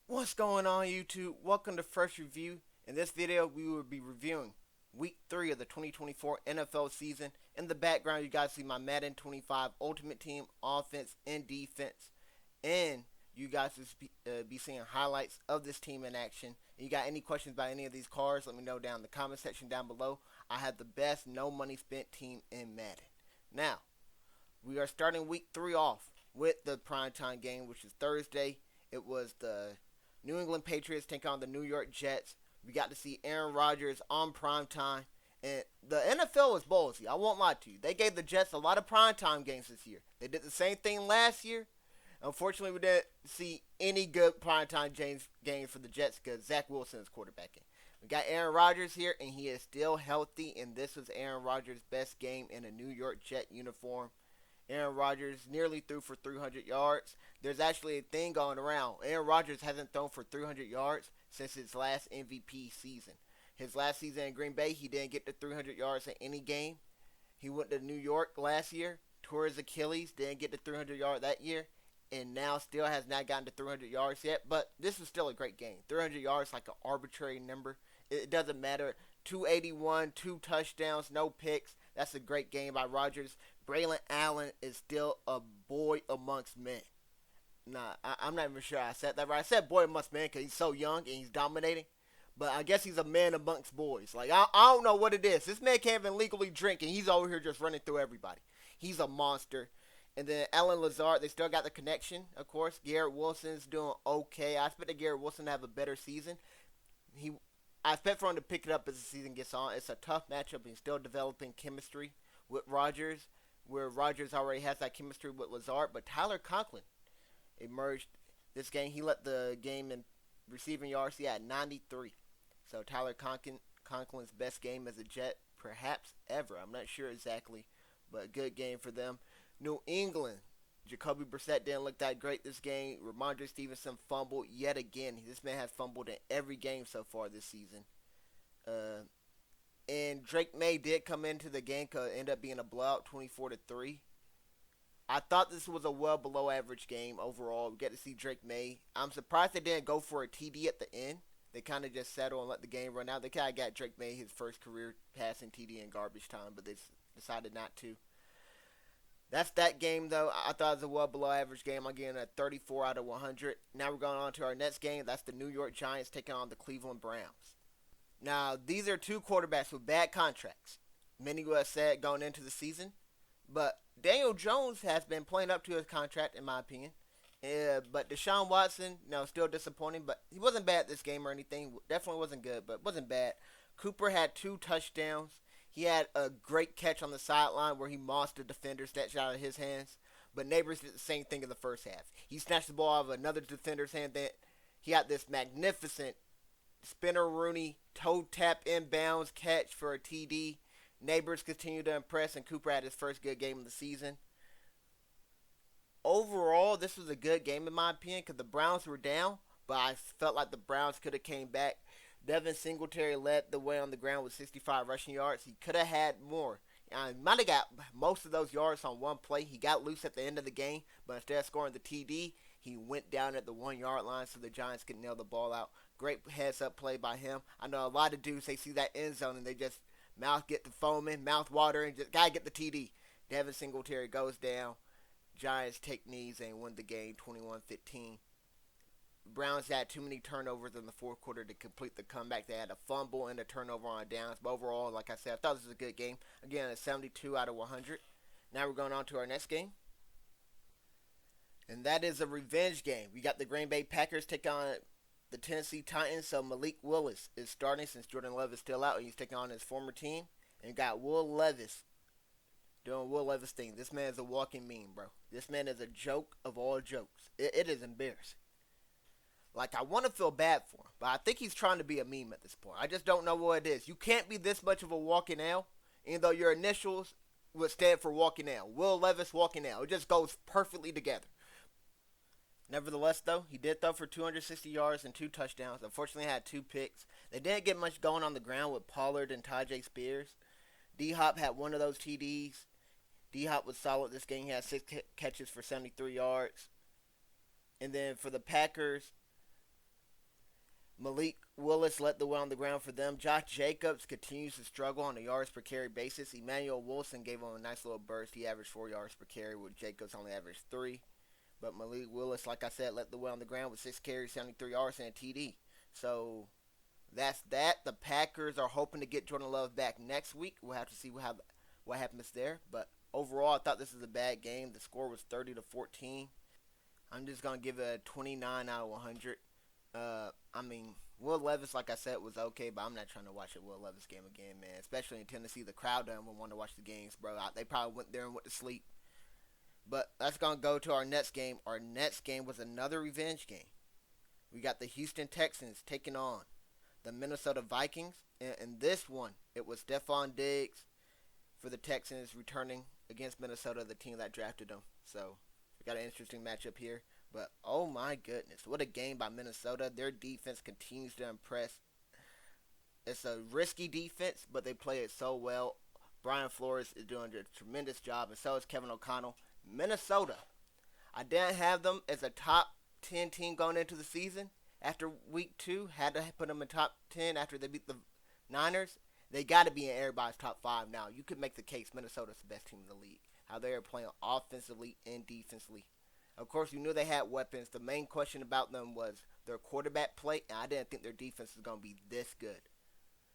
What's going on, YouTube? Welcome to Fresh Review. In this video, we will be reviewing Week 3 of the 2024 NFL season. In the background, you guys see my Madden 25 Ultimate Team offense and defense. And you guys will be seeing highlights of this team in action. If you got any questions about any of these cards, let me know down in the comment section down below. I have the best no money spent team in Madden. Now, we are starting Week 3 off with the primetime game, which is Thursday. It was the New England Patriots take on the New York Jets. We got to see Aaron Rodgers on primetime. And the NFL was ballsy. I won't lie to you. They gave the Jets a lot of primetime games this year. They did the same thing last year. Unfortunately, we didn't see any good primetime games for the Jets because Zach Wilson is quarterbacking. We got Aaron Rodgers here, and he is still healthy. And this was Aaron Rodgers' best game in a New York Jet uniform. Aaron Rodgers nearly threw for 300 yards. There's actually a thing going around. Aaron Rodgers hasn't thrown for 300 yards since his last MVP season. His last season in Green Bay, he didn't get to 300 yards in any game. He went to New York last year, tore his Achilles, didn't get to 300 yards that year, and now still has not gotten to 300 yards yet. But this was still a great game. 300 yards like an arbitrary number. It doesn't matter. 281, 2 touchdowns, no picks. That's a great game by Rodgers. Braylon Allen is still a boy amongst men. Nah, I'm not even sure I said that right. I said boy amongst men because he's so young and he's dominating. But I guess he's a man amongst boys. Like, I don't know what it is. This man can't even legally drink, and he's over here just running through everybody. He's a monster. And then Alan Lazard, they still got the connection, of course. Garrett Wilson's doing okay. I expect Garrett Wilson to have a better season. He, I expect for him to pick it up as the season gets on. It's a tough matchup. He's still developing chemistry with Rodgers, where Rodgers already has that chemistry with Lazard. But Tyler Conklin emerged this game. He led the game in receiving yards. He had 93. So Tyler Conklin's best game as a Jet, perhaps ever. I'm not sure exactly, but a good game for them. New England, Jacoby Brissett didn't look that great this game. Ramondre Stevenson fumbled yet again. This man has fumbled in every game so far this season. And Drake May did come into the game because it ended up being a blowout, 24-3. I thought this was a well below average game overall. We get to see Drake May. I'm surprised they didn't go for a TD at the end. They kind of just settled and let the game run out. They kind of got Drake May his first career passing TD in garbage time, but they decided not to. That's that game, though. I thought it was a well below average game. I'm getting a 34 out of 100. Now we're going on to our next game. That's the New York Giants taking on the Cleveland Browns. Now, these are two quarterbacks with bad contracts. Many would have said going into the season. But Daniel Jones has been playing up to his contract, in my opinion. But Deshaun Watson, still disappointing. But he wasn't bad this game or anything. Definitely wasn't good, but wasn't bad. Cooper had 2 touchdowns. He had a great catch on the sideline where he mossed a defender, snatched it out of his hands. But Neighbors did the same thing in the first half. He snatched the ball out of another defender's hand. Then he had this magnificent Spinner Rooney toe tap inbounds catch for a TD. Neighbors continued to impress, and Cooper had his first good game of the season. Overall, this was a good game in my opinion because the Browns were down, but I felt like the Browns could have came back. Devin Singletary led the way on the ground with 65 rushing yards. He could have had more. He might have got most of those yards on one play. He got loose at the end of the game, but instead of scoring the TD, he went down at the 1 yard line so the Giants could nail the ball out. Great heads up play by him. I know a lot of dudes, they see that end zone and they just mouth get the foaming, mouth watering, just gotta get the TD. Devin Singletary goes down. Giants take knees and win the game 21-15. Browns had too many turnovers in the fourth quarter to complete the comeback. They had a fumble and a turnover on downs. But overall, like I said, I thought this was a good game. Again, a 72 out of 100. Now we're going on to our next game. And that is a revenge game. We got the Green Bay Packers take on the Tennessee Titans. So Malik Willis is starting since Jordan Love is still out. He's taking on his former team. And got Will Levis doing Will Levis thing. This man is a walking meme, bro. This man is a joke of all jokes. It is embarrassing. Like, I want to feel bad for him, but I think he's trying to be a meme at this point. I just don't know what it is. You can't be this much of a walking L, even though your initials would stand for walking L. Will Levis walking L. It just goes perfectly together. Nevertheless, though, he did throw for 260 yards and 2 touchdowns. Unfortunately, had 2 picks. They didn't get much going on the ground with Pollard and Tajay Spears. D-Hop had one of those TDs. D-Hop was solid this game. He had 6 catches for 73 yards. And then for the Packers, Malik Willis led the way on the ground for them. Josh Jacobs continues to struggle on a yards per carry basis. Emmanuel Wilson gave him a nice little burst. He averaged 4 yards per carry, with Jacobs only averaged 3. But Malik Willis, like I said, led the way on the ground with 6 carries, 73 yards, and a TD. So that's that. The Packers are hoping to get Jordan Love back next week. We'll have to see what happens there. But overall, I thought this was a bad game. The score was 30-14. I'm just gonna give it a 29 out of 100. I mean, Will Levis, like I said, was okay, but I'm not trying to watch a Will Levis game again, man. Especially in Tennessee, the crowd doesn't want to watch the games, bro. They probably went there and went to sleep. But that's gonna go to our next game. Our next game was another revenge game. We got the Houston Texans taking on the Minnesota Vikings. And this one, it was Stephon Diggs for the Texans returning against Minnesota, the team that drafted them. So we got an interesting matchup here. But oh my goodness, what a game by Minnesota. Their defense continues to impress. It's a risky defense, but they play it so well. Brian Flores is doing a tremendous job, and so is Kevin O'Connell. Minnesota, I didn't have them as a top 10 team going into the season. After week 2, had to put them in top 10 after they beat the Niners. They got to be in everybody's top 5 now. You could make the case Minnesota's the best team in the league. How they are playing offensively and defensively. Of course, you knew they had weapons. The main question about them was their quarterback play, and I didn't think their defense was going to be this good.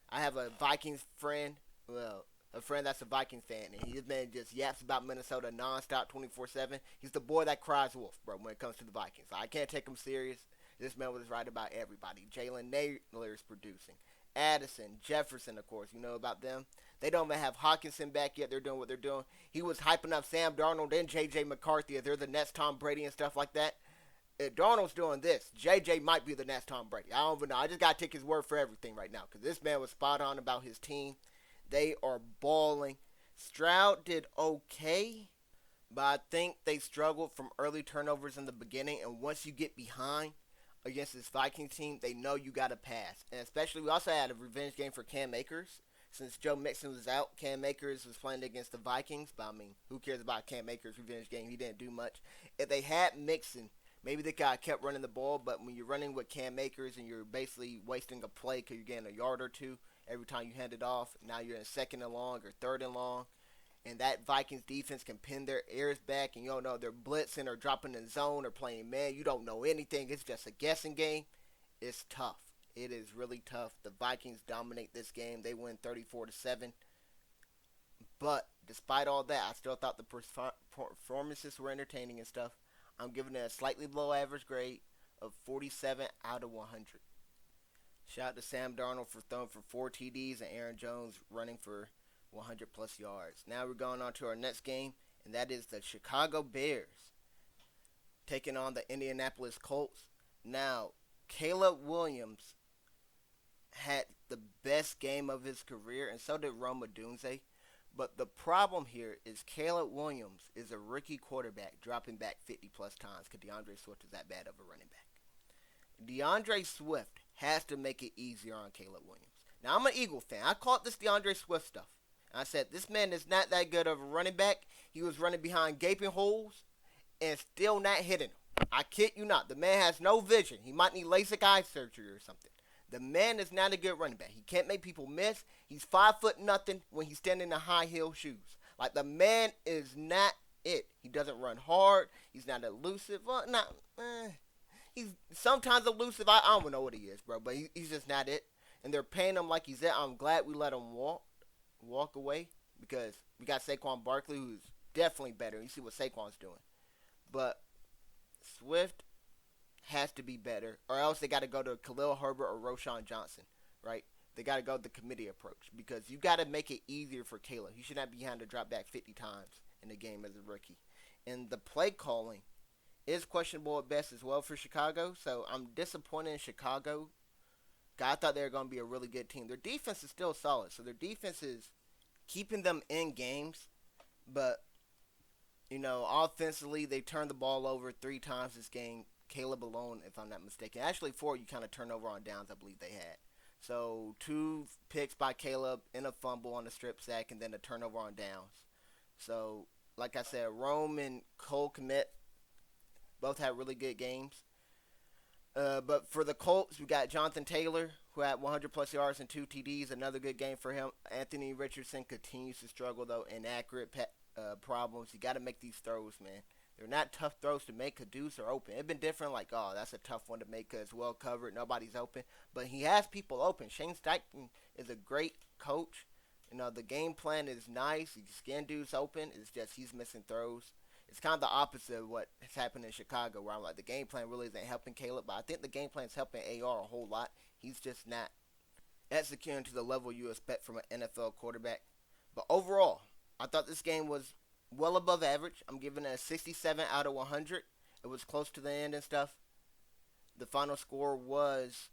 I have a Vikings friend, well, a friend that's a Vikings fan, and he's been just yaps about Minnesota nonstop 24/7. He's the boy that cries wolf, bro, when it comes to the Vikings. I can't take him serious. This man was right about everybody. Jalen Naylor's producing. Addison, Jefferson, of course, you know about them. They don't even have Hawkinson back yet. They're doing what they're doing. He was hyping up Sam Darnold and J.J. McCarthy. They're the next Tom Brady and stuff like that. If Darnold's doing this, J.J. might be the next Tom Brady. I don't even know. I just got to take his word for everything right now because this man was spot on about his team. They are balling. Stroud did okay, but I think they struggled from early turnovers in the beginning. And once you get behind against this Vikings team, they know you got to pass. And especially, we also had a revenge game for Cam Akers. Since Joe Mixon was out, Cam Akers was playing against the Vikings. But, I mean, who cares about Cam Akers' revenge game? He didn't do much. If they had Mixon, maybe the guy kept running the ball. But when you're running with Cam Akers and you're basically wasting a play because you're getting a yard or two every time you hand it off, now you're in second and long or third and long. And that Vikings defense can pin their ears back, and you don't know they're blitzing or dropping in zone or playing man. You don't know anything. It's just a guessing game. It's tough. It is really tough. The Vikings dominate this game. They win 34-7. But despite all that, I still thought the performances were entertaining and stuff. I'm giving it a slightly below average grade of 47 out of 100. Shout out to Sam Darnold for throwing for 4 TDs and Aaron Jones running for 100 plus yards. Now we're going on to our next game, and that is the Chicago Bears taking on the Indianapolis Colts. Now, Caleb Williams had the best game of his career, and so did Rome Odunze. But the problem here is Caleb Williams is a rookie quarterback dropping back 50 plus times because DeAndre Swift is that bad of a running back. DeAndre Swift has to make it easier on Caleb Williams. Now, I'm an Eagle fan. I caught this DeAndre Swift stuff. I said, this man is not that good of a running back. He was running behind gaping holes and still not hitting them. I kid you not. The man has no vision. He might need LASIK eye surgery or something. The man is not a good running back. He can't make people miss. He's 5'0" when he's standing in high heel shoes. Like, the man is not it. He doesn't run hard. He's not elusive. Well, he's sometimes elusive. I don't know what he is, bro. But he's just not it. And they're paying him like he's it. I'm glad we let him walk away because we got Saquon Barkley, who's definitely better. You see what Saquon's doing. But Swift has to be better, or else they got to go to Khalil Herbert or Roshan Johnson, right? They got to go the committee approach because you got to make it easier for Caleb. He should not be having to drop back 50 times in the game as a rookie. And the play calling is questionable at best as well for Chicago, so I'm disappointed in Chicago. I thought they were going to be a really good team. Their defense is still solid, so their defense is keeping them in games, but, you know, offensively, they turned the ball over 3 times this game. Caleb alone, if I'm not mistaken. Actually, 4 you kind of turn over on downs, I believe they had. So 2 picks by Caleb and a fumble on the strip sack and then a turnover on downs. So, like I said, Rome and Cole Kmet both had really good games. But for the Colts, we got Jonathan Taylor, who had 100 plus yards and 2 TDs. Another good game for him. Anthony Richardson continues to struggle, though. Inaccurate problems. You got to make these throws, man. They're not tough throws to make because dudes are open. It's been different, like, oh, that's a tough one to make because it's well covered. Nobody's open. But he has people open. Shane Steichen is a great coach. The game plan is nice. He scan dudes open. It's just he's missing throws. It's kind of the opposite of what has happened in Chicago, where I'm like, the game plan really isn't helping Caleb, but I think the game plan is helping AR a whole lot. He's just not executing to the level you expect from an NFL quarterback. But overall, I thought this game was well above average. I'm giving it a 67 out of 100. It was close to the end and stuff. The final score was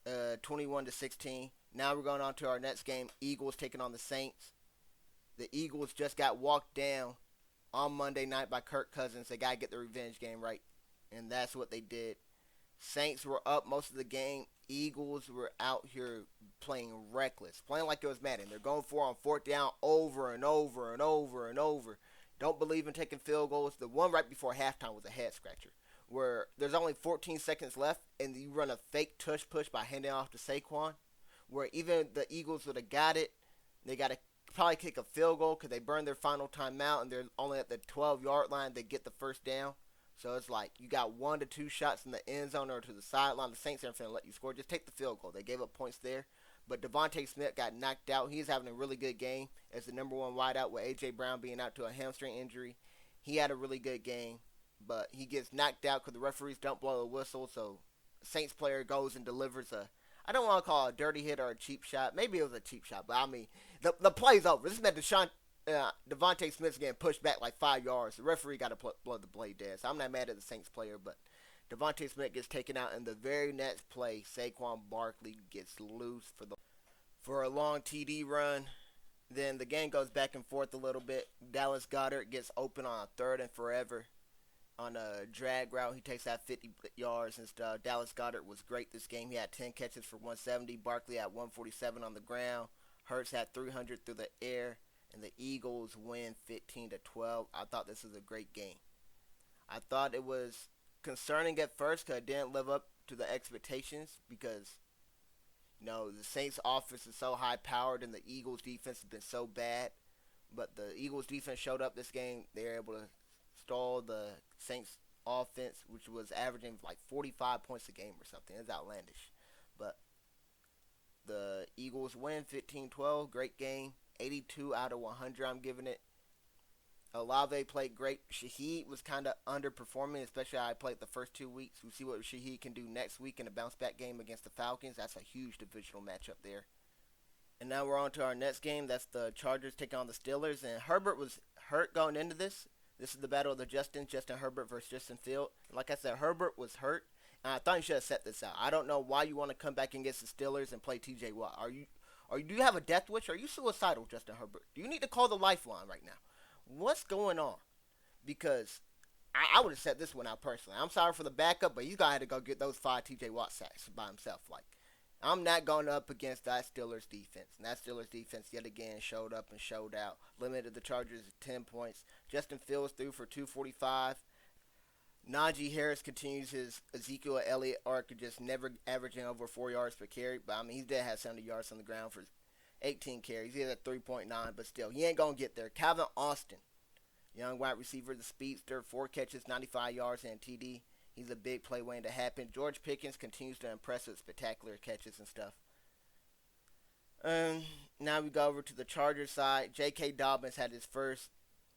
21-16. Now we're going on to our next game. Eagles taking on the Saints. The Eagles just got walked down on Monday night by Kirk Cousins. They got to get the revenge game right, and that's what they did. Saints were up most of the game. Eagles were out here playing reckless, playing like it was Madden. They're going for on fourth down over and over and over and over. Don't believe in taking field goals. The one right before halftime was a head scratcher, where there's only 14 seconds left, and you run a fake tush push by handing off to Saquon, where even the Eagles would have got it. They got to probably kick a field goal because they burned their final timeout and they're only at the 12-yard line. They get the first down. So it's like you got 1 to 2 shots in the end zone or to the sideline. The Saints aren't going to let you score. Just take the field goal. They gave up points there. But Devontae Smith got knocked out. He's having a really good game as the number one wideout with A.J. Brown being out to a hamstring injury. He had a really good game, but he gets knocked out because the referees don't blow the whistle. So the Saints player goes and delivers I don't want to call it a dirty hit or a cheap shot. Maybe it was a cheap shot, but I mean, the play's over. This meant Devontae Smith's getting pushed back like 5 yards. The referee got to blow the play dead. So I'm not mad at the Saints player, but Devontae Smith gets taken out, and the very next play, Saquon Barkley gets loose for a long TD run. Then the game goes back and forth a little bit. Dallas Goedert gets open on a third and forever. On a drag route, he takes out 50 yards and stuff. Dallas Goedert was great this game. He had 10 catches for 170. Barkley had 147 on the ground. Hurts had 300 through the air. And the Eagles win 15-12. I thought this was a great game. I thought it was concerning at first because it didn't live up to the expectations because, the Saints offense is so high powered and the Eagles defense has been so bad. But the Eagles defense showed up this game. They were able to stall the Saints offense, which was averaging like 45 points a game or something. It's outlandish. But the Eagles win 15-12. Great game. 82 out of 100 I'm giving it. Olave played great. Shaheed was kind of underperforming, especially how I played the first 2 weeks. We'll see what Shaheed can do next week in a bounce-back game against the Falcons. That's a huge divisional matchup there. And now we're on to our next game. That's the Chargers taking on the Steelers. And Herbert was hurt going into this. This is the battle of the Justin Herbert versus Justin Field. Like I said, Herbert was hurt, and I thought you should have set this out. I don't know why you want to come back against the Steelers and play T.J. Watt. Do you have a death wish? Are you suicidal, Justin Herbert? Do you need to call the lifeline right now? What's going on? Because I would have set this one out personally. I'm sorry for the backup, but he's going to have to go get those 5 T.J. Watt sacks by himself. Like, I'm not going up against that Steelers defense. And that Steelers defense yet again showed up and showed out. Limited the Chargers to 10 points. Justin Fields threw for 245. Najee Harris continues his Ezekiel Elliott arc of just never averaging over 4 yards per carry. But, I mean, he did have 70 yards on the ground for 18 carries. He's at 3.9, but still, he ain't going to get there. Calvin Austin, young wide receiver, the speedster, 4 catches, 95 yards, and TD. He's a big play waiting to happen. George Pickens continues to impress with spectacular catches and stuff. Now we go over to the Chargers side. J.K. Dobbins had his first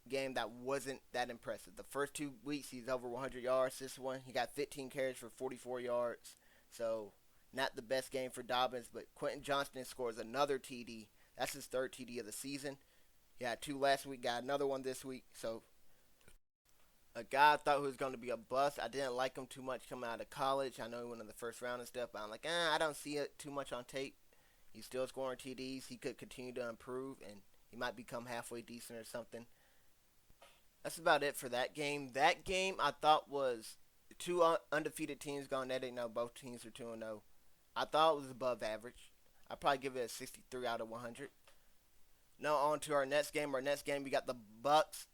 game that wasn't that impressive. The first 2 weeks, he's over 100 yards. This one, he got 15 carries for 44 yards. So, not the best game for Dobbins, but Quentin Johnston scores another TD. That's his 3rd TD of the season. He had 2 last week, got another one this week. So, a guy I thought who was going to be a bust. I didn't like him too much coming out of college. I know he went in the first round and stuff, but I'm like, I don't see it too much on tape. He's still scoring TDs. He could continue to improve, and he might become halfway decent or something. That's about it for that game. That game I thought was 2 undefeated teams going at it. Both teams are 2-0. I thought it was above average. I'd probably give it a 63 out of 100. Now on to our next game. Our next game, we got the Bucks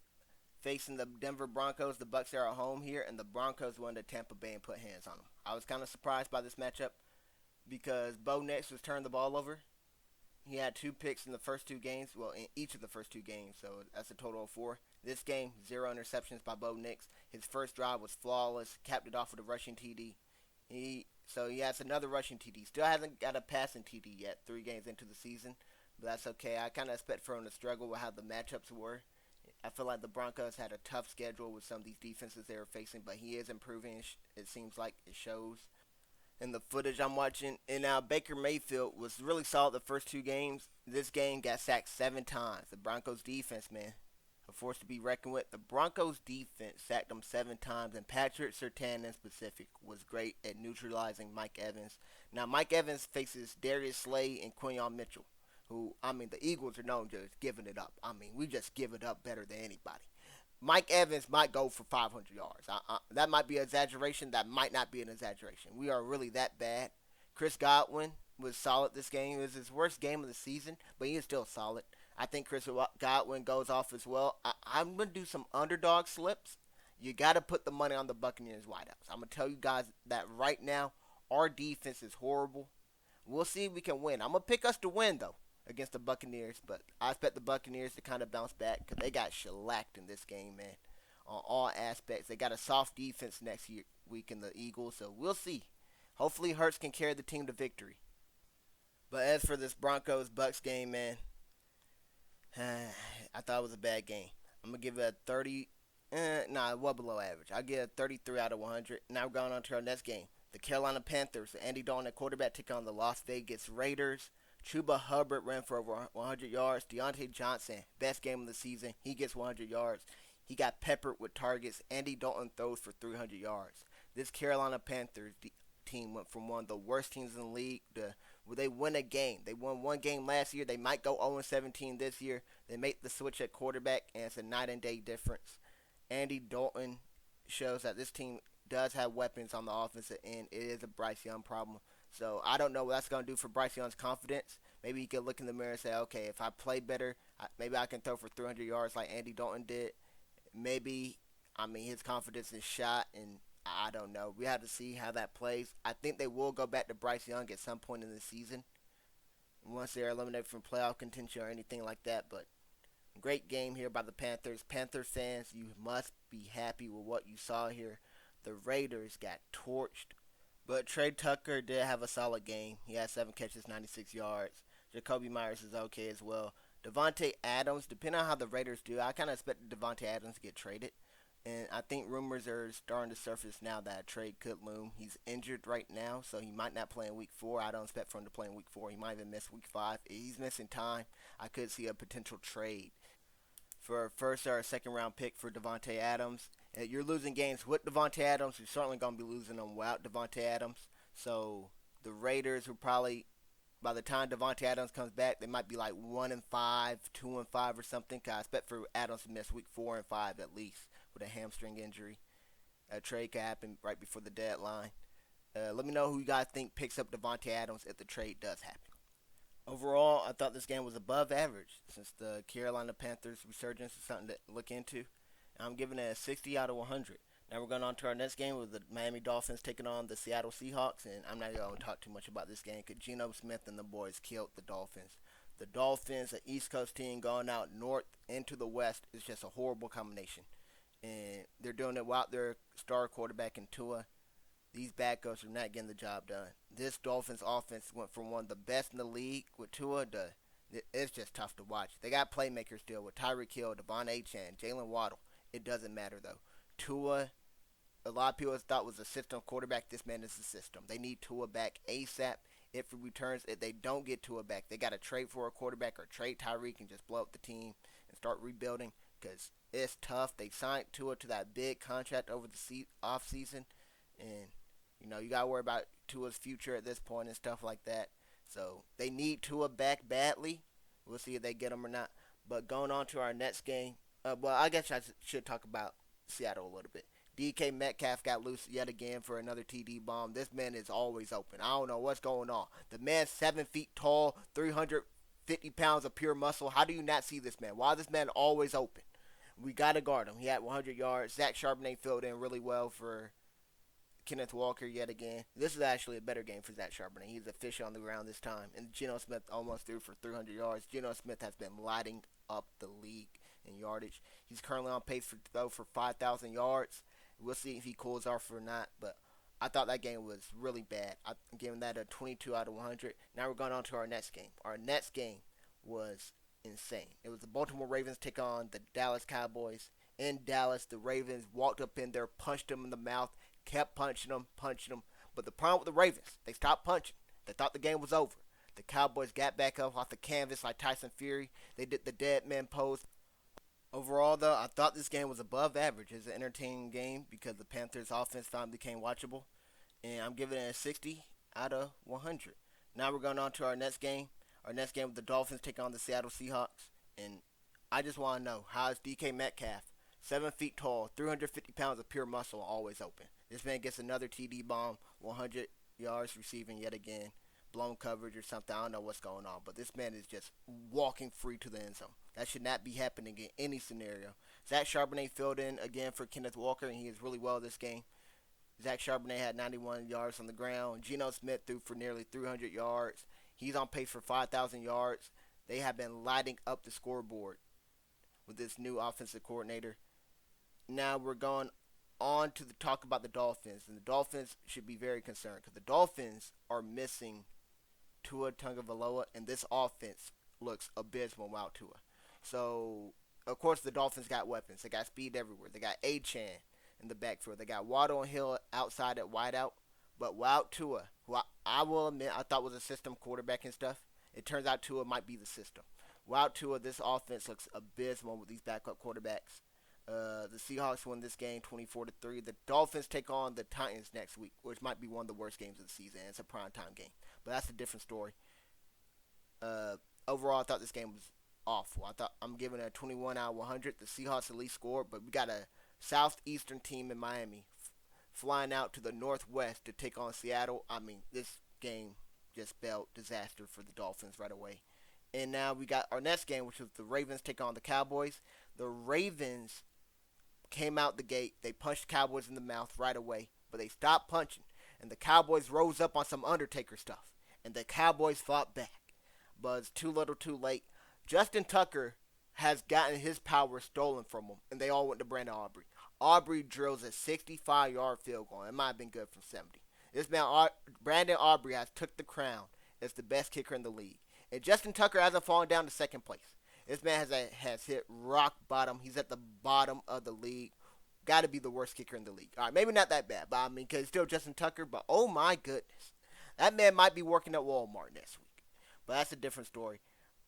facing the Denver Broncos. The Bucks are at home here, and the Broncos went to Tampa Bay and put hands on them. I was kind of surprised by this matchup because Bo Nix was turned the ball over. He had 2 picks in the first 2 games. Well, in each of the first 2 games, so that's a total of 4. This game, 0 interceptions by Bo Nix. His first drive was flawless. Capped it off with a rushing TD. He has another rushing TD. Still hasn't got a passing TD yet. 3 games into the season, but that's okay. I kind of expect for him to struggle with how the matchups were. I feel like the Broncos had a tough schedule with some of these defenses they were facing, but he is improving. It seems like it shows in the footage I'm watching. And now Baker Mayfield was really solid the first 2 games. This game got sacked 7 times. The Broncos defense, man, a force to be reckoned with. The Broncos defense sacked them 7 times, and Patrick Surtain in specific was great at neutralizing Mike Evans. Now Mike Evans faces Darius Slay and Quinyon Mitchell, who, I mean, the Eagles are known just giving it up. I mean, we just give it up better than anybody. Mike Evans might go for 500 yards. That might be an exaggeration. That might not be an exaggeration. We are really that bad. Chris Godwin was solid this game. It was his worst game of the season, but he is still solid. I think Chris Godwin goes off as well. I'm going to do some underdog slips. You got to put the money on the Buccaneers wideouts. I'm going to tell you guys that right now, our defense is horrible. We'll see if we can win. I'm going to pick us to win, though, against the Buccaneers, but I expect the Buccaneers to kind of bounce back because they got shellacked in this game, man, on all aspects. They got a soft defense next week in the Eagles, so we'll see. Hopefully Hurts can carry the team to victory. But as for this Broncos-Bucks game, man, I thought it was a bad game. I'm going to give it a 30. Well below average. I'll give it a 33 out of 100. Now we're going on to our next game. The Carolina Panthers, Andy Dalton at quarterback, take on the Las Vegas Raiders. Chuba Hubbard ran for over 100 yards. Deontay Johnson, best game of the season. He gets 100 yards. He got peppered with targets. Andy Dalton throws for 300 yards. This Carolina Panthers team went from one of the worst teams in the league to where they win a game. They won 1 game last year. They might go 0-17 this year. They make the switch at quarterback, and it's a night and day difference. Andy Dalton shows that this team does have weapons on the offensive end. It is a Bryce Young problem. So I don't know what that's going to do for Bryce Young's confidence. Maybe he could look in the mirror and say, okay, if I play better, maybe I can throw for 300 yards like Andy Dalton did. Maybe, his confidence is shot, and I don't know. We have to see how that plays. I think they will go back to Bryce Young at some point in the season once they're eliminated from playoff contention or anything like that. But great game here by the Panthers. Panther fans, you must be happy with what you saw here. The Raiders got torched. But Trey Tucker did have a solid game. He had 7 catches, 96 yards. Jacoby Myers is okay as well. Devontae Adams, depending on how the Raiders do, I kind of expect Devontae Adams to get traded. And I think rumors are starting to surface now that a trade could loom. He's injured right now, so he might not play in Week 4. I don't expect for him to play in Week 4. He might even miss Week 5. If he's missing time, I could see a potential trade for a first or a second round pick for Devontae Adams. You're losing games with Devontae Adams. You're certainly going to be losing them without Devontae Adams. So the Raiders will probably, by the time Devontae Adams comes back, they might be like 1-5, 2-5 or something. Cause I expect for Adams to miss Week 4 and 5 at least with a hamstring injury. A trade could happen right before the deadline. Let me know who you guys think picks up Devontae Adams if the trade does happen. Overall, I thought this game was above average since the Carolina Panthers resurgence is something to look into. I'm giving it a 60 out of 100. Now we're going on to our next game with the Miami Dolphins taking on the Seattle Seahawks. And I'm not going to talk too much about this game because Geno Smith and the boys killed the Dolphins. The Dolphins, an East Coast team going out north into the West, is just a horrible combination. And they're doing it without their star quarterback in Tua. These backups are not getting the job done. This Dolphins offense went from one of the best in the league with Tua to it's just tough to watch. They got playmakers still with Tyreek Hill, Devon Achane, Jalen Waddle. It doesn't matter, though. Tua, a lot of people thought was a system quarterback. This man is a system. They need Tua back ASAP. If he returns, if they don't get Tua back, they got to trade for a quarterback or trade Tyreek and just blow up the team and start rebuilding because it's tough. They signed Tua to that big contract over the offseason, and, you got to worry about Tua's future at this point and stuff like that. So they need Tua back badly. We'll see if they get him or not. But going on to our next game, I guess I should talk about Seattle a little bit. DK Metcalf got loose yet again for another TD bomb. This man is always open. I don't know what's going on. The man's 7 feet tall, 350 pounds of pure muscle. How do you not see this man? Why is this man always open? We got to guard him. He had 100 yards. Zach Charbonnet filled in really well for Kenneth Walker yet again. This is actually a better game for Zach Charbonnet. He's a fish on the ground this time. And Geno Smith almost threw for 300 yards. Geno Smith has been lighting up the league in yardage. He's currently on pace for throw for 5,000 yards. We'll see if he cools off or not. But I thought that game was really bad. I'm giving that a 22 out of 100. Now we're going on to our next game. Our next game was insane. It was the Baltimore Ravens take on the Dallas Cowboys. In Dallas, the Ravens walked up in there, punched them in the mouth, kept punching them. But the problem with the Ravens, they stopped punching. They thought the game was over. The Cowboys got back up off the canvas like Tyson Fury. They did the dead man pose. Overall, though, I thought this game was above average. It's an entertaining game because the Panthers' offense finally became watchable. And I'm giving it a 60 out of 100. Now we're going on to our next game. Our next game with the Dolphins take on the Seattle Seahawks. And I just want to know, how is DK Metcalf, 7 feet tall, 350 pounds of pure muscle, always open? This man gets another TD bomb, 100 yards receiving yet again, blown coverage or something. I don't know what's going on, but this man is just walking free to the end zone. That should not be happening in any scenario. Zach Charbonnet filled in again for Kenneth Walker, and he is really well this game. Zach Charbonnet had 91 yards on the ground. Geno Smith threw for nearly 300 yards. He's on pace for 5,000 yards. They have been lighting up the scoreboard with this new offensive coordinator. Now we're going on to talk about the Dolphins. And the Dolphins should be very concerned because the Dolphins are missing Tua Tagovailoa, and this offense looks abysmal without Tua. So, of course, the Dolphins got weapons. They got speed everywhere. They got A-Chan in the backfield. They got Waddle and Hill outside at wideout. But without Tua, who I will admit I thought was a system quarterback and stuff, it turns out Tua might be the system. Without Tua, this offense looks abysmal with these backup quarterbacks. The Seahawks win this game 24-3. The Dolphins take on the Titans next week, which might be one of the worst games of the season. It's a primetime game, but that's a different story. Overall, I thought this game was awful. I'm giving it a 21 out of 100. The Seahawks at least scored, but we got a southeastern team in Miami flying out to the northwest to take on Seattle. I mean, this game just spelled disaster for the Dolphins right away. And now we got our next game, which was the Ravens take on the Cowboys. The Ravens came out the gate. They punched the Cowboys in the mouth right away, but they stopped punching. And the Cowboys rose up on some Undertaker stuff. And the Cowboys fought back. But it's too little too late. Justin Tucker has gotten his power stolen from him, and they all went to Brandon Aubrey. Aubrey drills a 65-yard field goal. It might have been good from 70. This man, Brandon Aubrey, has took the crown as the best kicker in the league. And Justin Tucker hasn't fallen down to second place. This man has hit rock bottom. He's at the bottom of the league. Got to be the worst kicker in the league. All right, maybe not that bad, but I mean, because it's still Justin Tucker. But oh my goodness, that man might be working at Walmart next week. But that's a different story.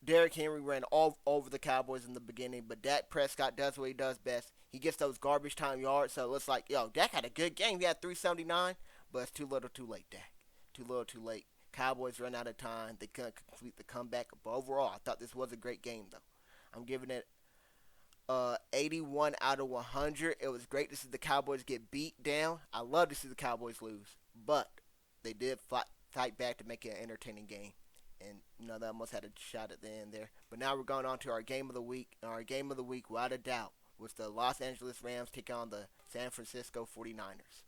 Derrick Henry ran all over the Cowboys in the beginning, but Dak Prescott does what he does best. He gets those garbage time yards, so it looks like, Dak had a good game. He had 379, but it's too little too late, Dak. Too little too late. Cowboys run out of time. They couldn't complete the comeback. But overall, I thought this was a great game, though. I'm giving it 81 out of 100. It was great to see the Cowboys get beat down. I love to see the Cowboys lose, but they did fight back to make it an entertaining game. And, they almost had a shot at the end there. But now we're going on to our game of the week. And our game of the week, without a doubt, was the Los Angeles Rams taking on the San Francisco 49ers.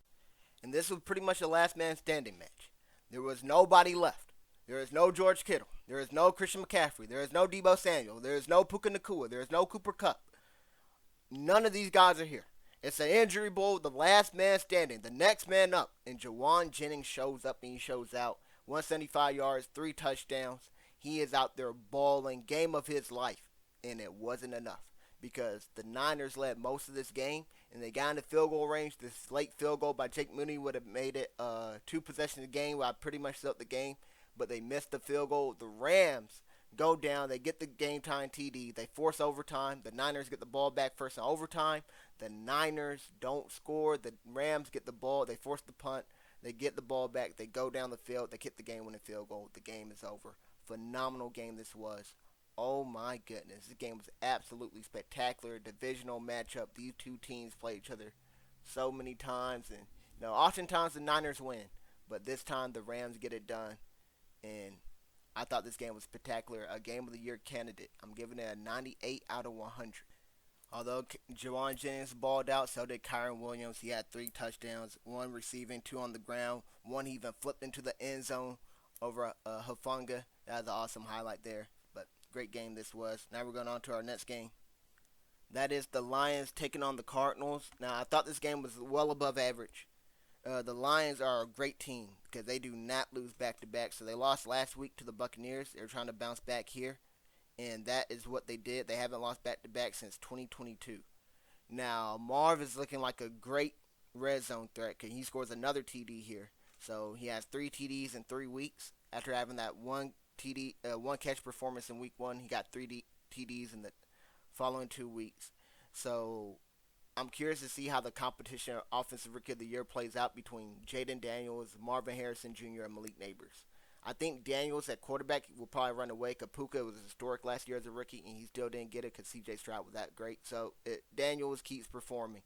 And this was pretty much a last man standing match. There was nobody left. There is no George Kittle. There is no Christian McCaffrey. There is no Deebo Samuel. There is no Puka Nacua. There is no Cooper Kupp. None of these guys are here. It's an injury bowl, the last man standing, the next man up. And Jauan Jennings shows up and he shows out. 175 yards, 3 touchdowns. He is out there balling, game of his life. And it wasn't enough because the Niners led most of this game and they got into field goal range. This late field goal by Jake Mooney would have made it 2 possessions a game where I pretty much set up the game. But they missed the field goal. The Rams go down. They get the game time TD. They force overtime. The Niners get the ball back first in overtime. The Niners don't score. The Rams get the ball. They force the punt. They get the ball back. They go down the field. They kick the game-winning field goal. The game is over. Phenomenal game this was. Oh, my goodness. This game was absolutely spectacular. Divisional matchup. These two teams play each other so many times. And, oftentimes the Niners win. But this time the Rams get it done. And I thought this game was spectacular. A game of the year candidate. I'm giving it a 98 out of 100. Although Jauan Jennings balled out, so did Kyron Williams. He had 3 touchdowns, one receiving, two on the ground. One he even flipped into the end zone over Hufanga. That was an awesome highlight there. But great game this was. Now we're going on to our next game. That is the Lions taking on the Cardinals. Now I thought this game was well above average. The Lions are a great team because they do not lose back to back. So they lost last week to the Buccaneers. They're trying to bounce back here, and that is what they did. They haven't lost back to back since 2022. Now Marv is looking like a great red zone threat because he scores another TD here. So he has 3 TDs in 3 weeks after having that one catch performance in week one. He got TDs in the following 2 weeks. So I'm curious to see how the competition offensive rookie of the year plays out between Jaden Daniels, Marvin Harrison Jr., and Malik Neighbors. I think Daniels at quarterback will probably run away. Kapuka was historic last year as a rookie, and he still didn't get it because C.J. Stroud was that great. So Daniels keeps performing.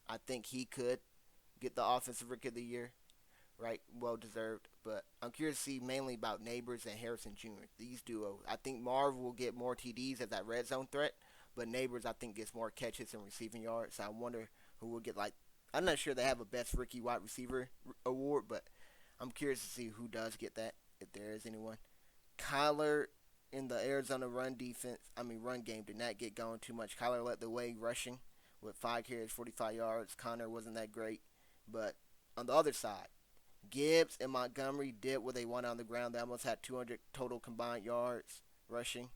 I think he could get the offensive rookie of the year, right? Well deserved. But I'm curious to see mainly about Neighbors and Harrison Jr. These duos. I think Marv will get more TDs as that red zone threat, but Neighbors I think gets more catches and receiving yards. So I wonder who will get like. I'm not sure they have a best rookie wide receiver award, but I'm curious to see who does get that, if there is anyone. Kyler in the Arizona run game did not get going too much. Kyler led the way rushing with 5 carries, 45 yards. Connor wasn't that great, but on the other side, Gibbs and Montgomery did what they wanted on the ground. They almost had 200 total combined yards rushing.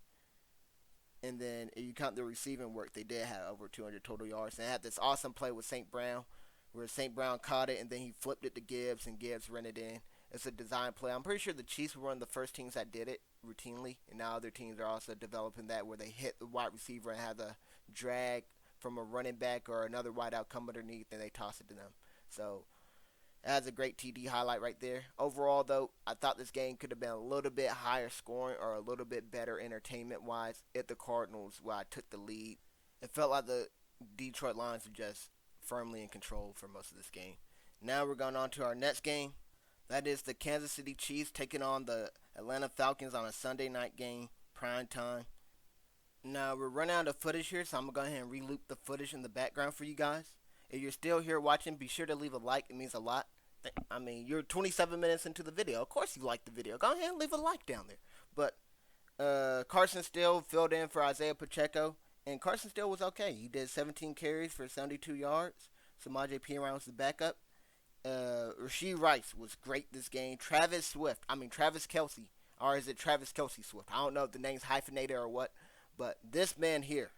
And then if you count the receiving work, they did have over 200 total yards. And they had this awesome play with St. Brown, where St. Brown caught it and then he flipped it to Gibbs, and Gibbs ran it in. It's a design play. I'm pretty sure the Chiefs were one of the first teams that did it routinely, and now other teams are also developing that, where they hit the wide receiver and have the drag from a running back or another wideout come underneath, and they toss it to them. So that's a great TD highlight right there. Overall, though, I thought this game could have been a little bit higher scoring or a little bit better entertainment-wise if the Cardinals, where I took the lead. It felt like the Detroit Lions were just firmly in control for most of this game. Now we're going on to our next game. That is the Kansas City Chiefs taking on the Atlanta Falcons on a Sunday night game, prime time. Now we're running out of footage here, so I'm going to go ahead and re-loop the footage in the background for you guys. If you're still here watching, be sure to leave a like. It means a lot. I mean, you're 27 minutes into the video. Of course you like the video. Go ahead and leave a like down there. But Carson Steele filled in for Isaiah Pacheco, and Carson Steele was okay. He did 17 carries for 72 yards. Samaje Perine was the backup. Rashee Rice was great this game. Travis Kelce. Or is it Travis Kelce Swift? I don't know if the name's hyphenated or what. But this man here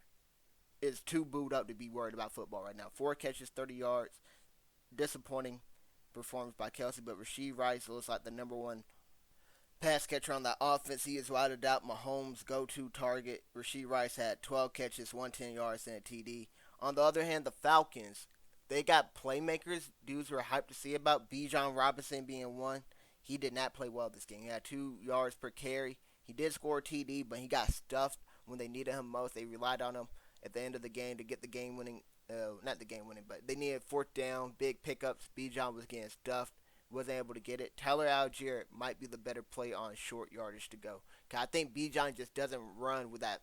is too booed up to be worried about football right now. 4 catches, 30 yards. Disappointing performance by Kelce, but Rashee Rice looks like the number one pass catcher on that offense. He is without a doubt Mahomes' go-to target. Rashee Rice had 12 catches, 110 yards, and a TD. On the other hand, the Falcons, they got playmakers, dudes we're hyped to see about. Bijan Robinson being one. He did not play well this game. He had 2 yards per carry. He did score a TD, but he got stuffed when they needed him most. They relied on him at the end of the game to get the game-winning not the game winning, but they needed 4th down, big pickups. Bijan was getting stuffed, wasn't able to get it. Tyler Algier might be the better play on short yardage to go. Cause I think Bijan just doesn't run with that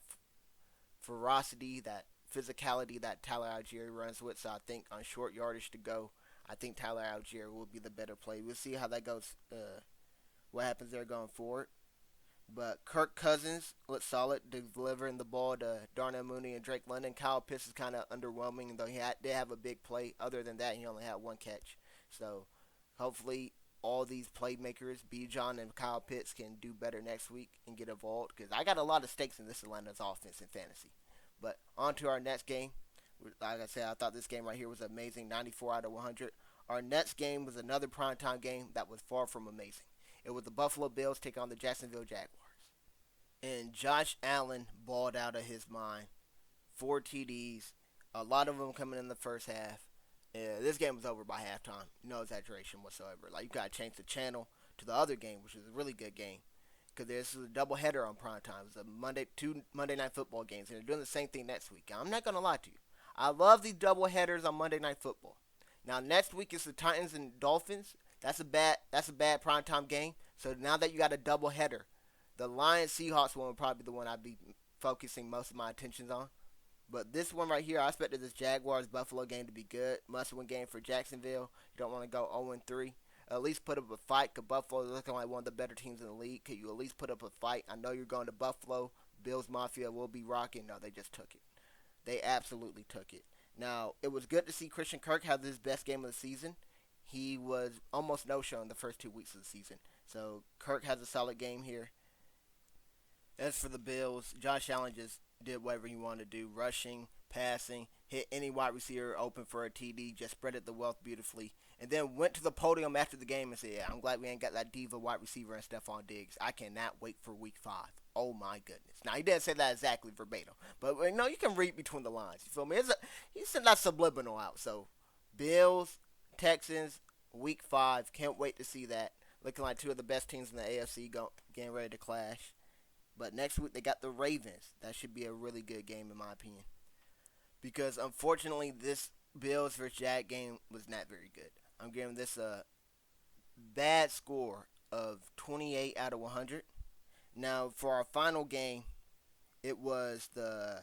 ferocity, that physicality that Tyler Algier runs with. So I think on short yardage to go, I think Tyler Algier will be the better play. We'll see how that goes, what happens there going forward. But Kirk Cousins looked solid, delivering the ball to Darnell Mooney and Drake London. Kyle Pitts is kind of underwhelming, though did have a big play. Other than that, he only had 1 catch. So hopefully all these playmakers, Bijan and Kyle Pitts, can do better next week and get involved. Because I got a lot of stakes in this Atlanta's offense in fantasy. But on to our next game. Like I said, I thought this game right here was amazing, 94 out of 100. Our next game was another primetime game that was far from amazing. It was the Buffalo Bills taking on the Jacksonville Jaguars. And Josh Allen balled out of his mind. 4 TDs, a lot of them coming in the first half. This game was over by halftime. No exaggeration whatsoever. Like, you got to change the channel to the other game, which was a really good game. Because this is a doubleheader on prime time. It's two Monday Night Football games, and they're doing the same thing next week. I'm not going to lie to you. I love these doubleheaders on Monday Night Football. Now, next week is the Titans and Dolphins. That's a bad primetime game. So now that you got a doubleheader, the Lions Seahawks one will probably be the one I'd be focusing most of my attentions on. But this one right here, I expected this Jaguars Buffalo game to be good. Must win game for Jacksonville. You don't want to go 0-3. At least put up a fight, because Buffalo is looking like one of the better teams in the league. Could you at least put up a fight? I know you're going to Buffalo. Bills Mafia will be rocking. No, they just took it. They absolutely took it. Now, it was good to see Christian Kirk have his best game of the season. He was almost no-show in the first 2 weeks of the season. So, Kirk has a solid game here. As for the Bills, Josh Allen just did whatever he wanted to do. Rushing, passing, hit any wide receiver open for a TD, just spreaded the wealth beautifully. And then went to the podium after the game and said, yeah, I'm glad we ain't got that diva wide receiver and Stephon Diggs. I cannot wait for week 5. Oh my goodness. Now, he didn't say that exactly verbatim. But, you can read between the lines. You feel me? He sent that subliminal out. So, Bills, Texans, week 5. Can't wait to see that. Looking like two of the best teams in the AFC getting ready to clash. But next week, they got the Ravens. That should be a really good game, in my opinion. Because, unfortunately, this Bills vs. Jag game was not very good. I'm giving this a bad score of 28 out of 100. Now, for our final game, it was the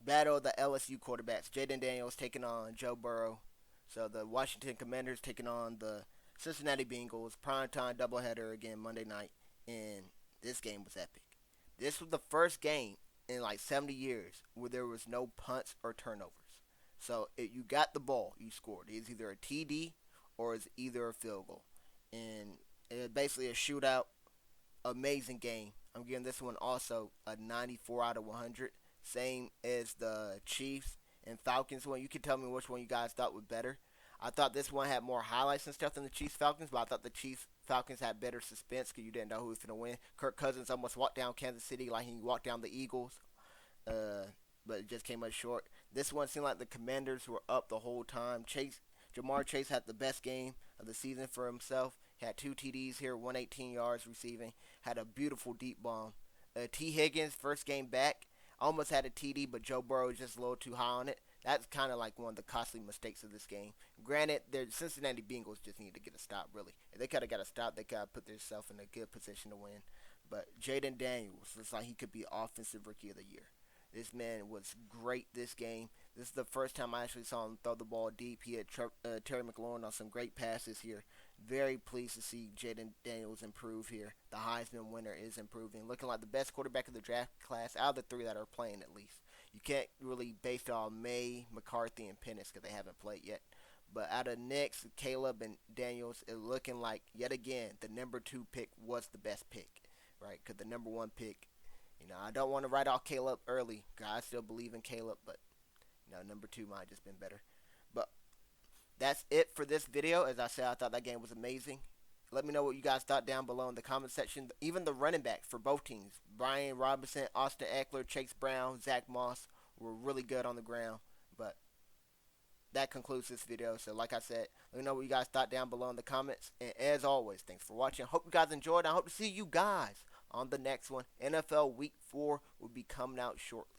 battle of the LSU quarterbacks. Jaden Daniels taking on Joe Burrow. So, the Washington Commanders taking on the Cincinnati Bengals. Primetime doubleheader again Monday night. And this game was epic. This was the first game in like 70 years where there was no punts or turnovers. So if you got the ball, you scored. It's either a TD or it's either a field goal. And it's basically a shootout. Amazing game. I'm giving this one also a 94 out of 100. Same as the Chiefs and Falcons one. You can tell me which one you guys thought was better. I thought this one had more highlights and stuff than the Chiefs-Falcons, but I thought the Chiefs-Falcons had better suspense because you didn't know who was going to win. Kirk Cousins almost walked down Kansas City like he walked down the Eagles, but it just came up short. This one seemed like the Commanders were up the whole time. Jamar Chase had the best game of the season for himself. He had 2 TDs here, 118 yards receiving. Had a beautiful deep bomb. T. Higgins, first game back, almost had a TD, but Joe Burrow was just a little too high on it. That's kind of like one of the costly mistakes of this game. Granted, the Cincinnati Bengals just need to get a stop, really. If they could have got a stop, they could have put themselves in a good position to win. But Jaden Daniels looks like he could be Offensive Rookie of the Year. This man was great this game. This is the first time I actually saw him throw the ball deep. He had Terry McLaurin on some great passes here. Very pleased to see Jaden Daniels improve here. The Heisman winner is improving. Looking like the best quarterback of the draft class out of the 3 that are playing at least. You can't really base it on May, McCarthy, and Penix because they haven't played yet. But out of Nix, Caleb, and Daniels, it's looking like, yet again, the number 2 pick was the best pick, right? Because the number 1 pick, I don't want to write off Caleb early. I still believe in Caleb, but, number 2 might have just been better. But that's it for this video. As I said, I thought that game was amazing. Let me know what you guys thought down below in the comment section. Even the running backs for both teams, Brian Robinson, Austin Eckler, Chase Brown, Zach Moss, were really good on the ground. But that concludes this video. So like I said, let me know what you guys thought down below in the comments. And as always, thanks for watching. Hope you guys enjoyed. I hope to see you guys on the next one. NFL Week 4 will be coming out shortly.